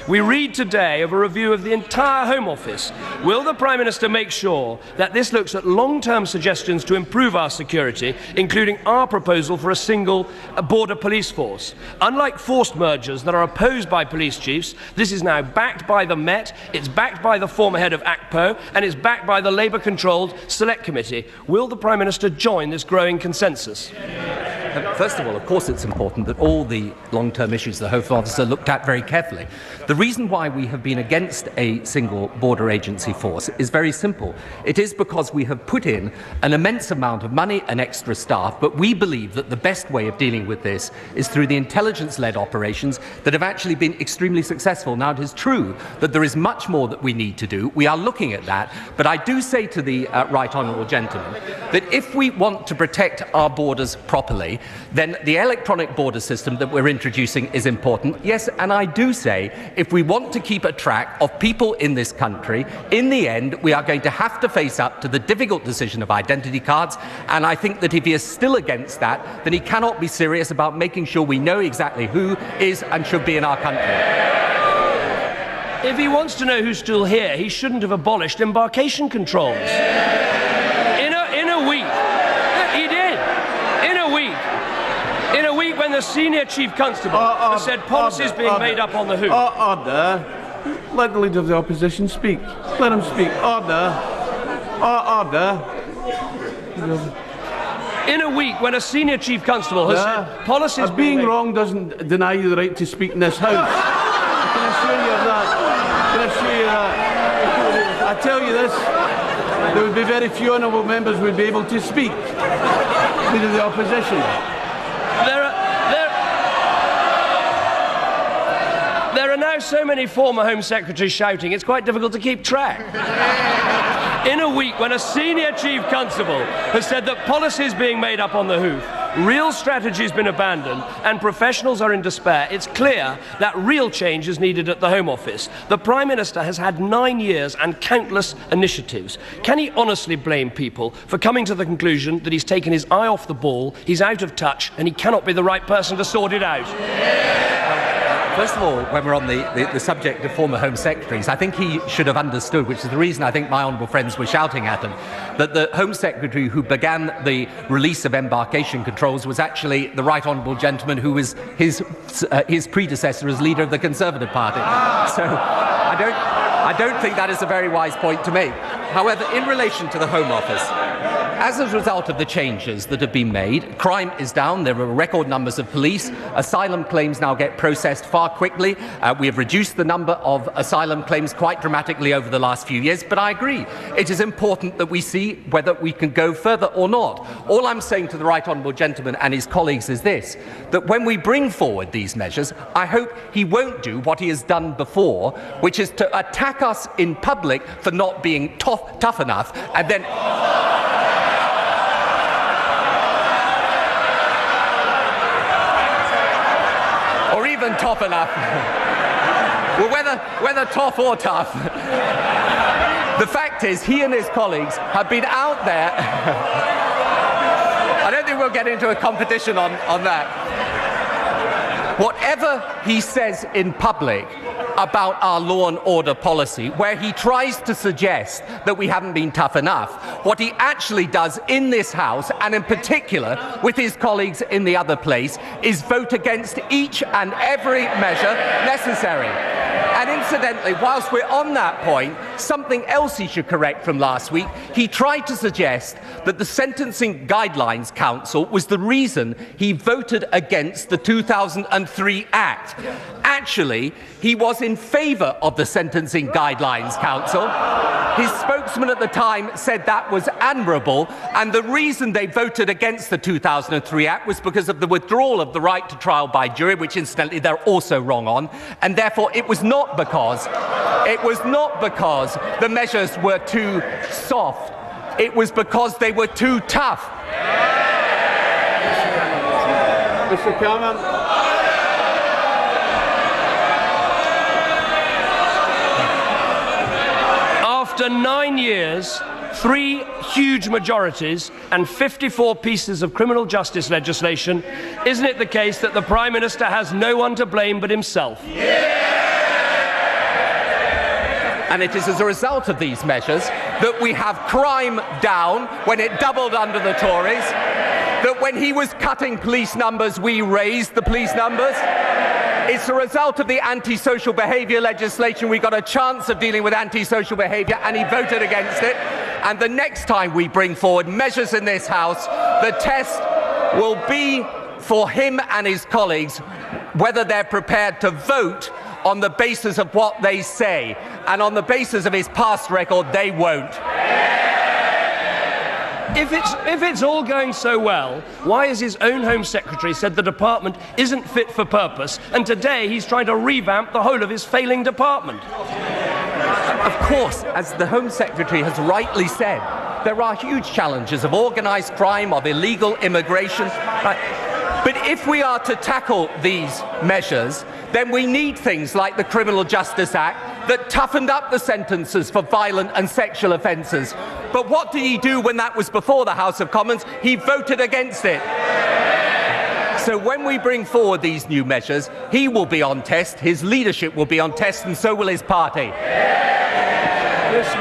We read today of a review of the entire Home Office. Will the Prime Minister make sure that this looks at long-term suggestions to improve our security, including our proposal for a single border police force? Unlike forced mergers that are opposed by police chiefs, this is now backed by the Met, it's backed by the former head of ACPO, and it's backed by the Labour-controlled Select Committee. Will the Prime Minister join this growing consensus? First of all, of course, it's important that all the long-term issues of the Home Office are looked at very carefully. The reason why we have been against a single border agency force is very simple. It is because we have put in an immense amount of money and extra staff, but we believe that the best way of dealing with this is through the intelligence-led operations that have actually been extremely successful. Now, it is true that there is much more that we need to do. We are looking at that, but I do say to the Right Honourable Gentleman that if we want to protect our borders properly, then the electronic border system that we're introducing is important. Yes, and I do say, if we want to keep a track of people in this country, in the end, we are going to have to face up to the difficult decision of identity cards, and I think that if he is still against that, then he cannot be serious about making sure we know exactly who is and should be in our country. If he wants to know who's still here, he shouldn't have abolished embarkation controls. In a week, he did. In a week when the senior chief constable has said policies being made up on the hoof. Order. Let the leader of the opposition speak. Let him speak. Order. Order. In a week when a senior chief constable has said policies being wrong doesn't deny you the right to speak in this House. I can assure you of that. I can assure you that. I tell you this, there would be very few honourable members who would be able to speak. Leader of the opposition. There are now so many former Home Secretaries shouting, it's quite difficult to keep track. In a week when a senior chief constable has said that policies being made up on the hoof, real strategy has been abandoned and professionals are in despair, it's clear that real change is needed at the Home Office. The Prime Minister has had 9 years and countless initiatives. Can he honestly blame people for coming to the conclusion that he's taken his eye off the ball, he's out of touch, and he cannot be the right person to sort it out? First of all, when we're on the subject of former Home Secretaries, I think he should have understood, which is the reason I think my honourable friends were shouting at him, that the Home Secretary who began the release of embarkation controls was actually the Right Honourable Gentleman who was his predecessor as leader of the Conservative Party. So I don't think that is a very wise point to make. However, in relation to the Home Office, as a result of the changes that have been made, crime is down, there are record numbers of police, asylum claims now get processed far quickly, we have reduced the number of asylum claims quite dramatically over the last few years, but I agree, it is important that we see whether we can go further or not. All I'm saying to the Right Honourable Gentleman and his colleagues is this, that when we bring forward these measures, I hope he won't do what he has done before, which is to attack us in public for not being tough enough, and then... or even tough enough. Well, whether tough or tough, the fact is he and his colleagues have been out there. I don't think we'll get into a competition on that. Whatever he says in public about our law and order policy, where he tries to suggest that we haven't been tough enough, what he actually does in this House, and in particular with his colleagues in the other place, is vote against each and every measure necessary. And incidentally, whilst we're on that point, something else he should correct from last week, he tried to suggest that the Sentencing Guidelines Council was the reason he voted against the 2003 Act. Actually, he was in favour of the Sentencing Guidelines Council. His spokesman at the time said that was admirable, and the reason they voted against the 2003 Act was because of the withdrawal of the right to trial by jury, which incidentally they're also wrong on, and therefore it was not because the measures were too soft. It was because they were too tough. Mr. Cameron. After 9 years, 3 huge majorities and 54 pieces of criminal justice legislation, isn't it the case that the Prime Minister has no one to blame but himself? Yeah! And it is as a result of these measures that we have crime down when it doubled under the Tories, that when he was cutting police numbers, we raised the police numbers. It's a result of the antisocial behaviour legislation. We got a chance of dealing with antisocial behaviour, and he voted against it. And the next time we bring forward measures in this House, the test will be for him and his colleagues whether they're prepared to vote on the basis of what they say. And on the basis of his past record, they won't. If it's all going so well, why has his own Home Secretary said the department isn't fit for purpose, and today he's trying to revamp the whole of his failing department? Of course, as the Home Secretary has rightly said, there are huge challenges of organised crime, of illegal immigration. But if we are to tackle these measures, then we need things like the Criminal Justice Act that toughened up the sentences for violent and sexual offences. But what did he do when that was before the House of Commons? He voted against it. So when we bring forward these new measures, he will be on test, his leadership will be on test, and so will his party. This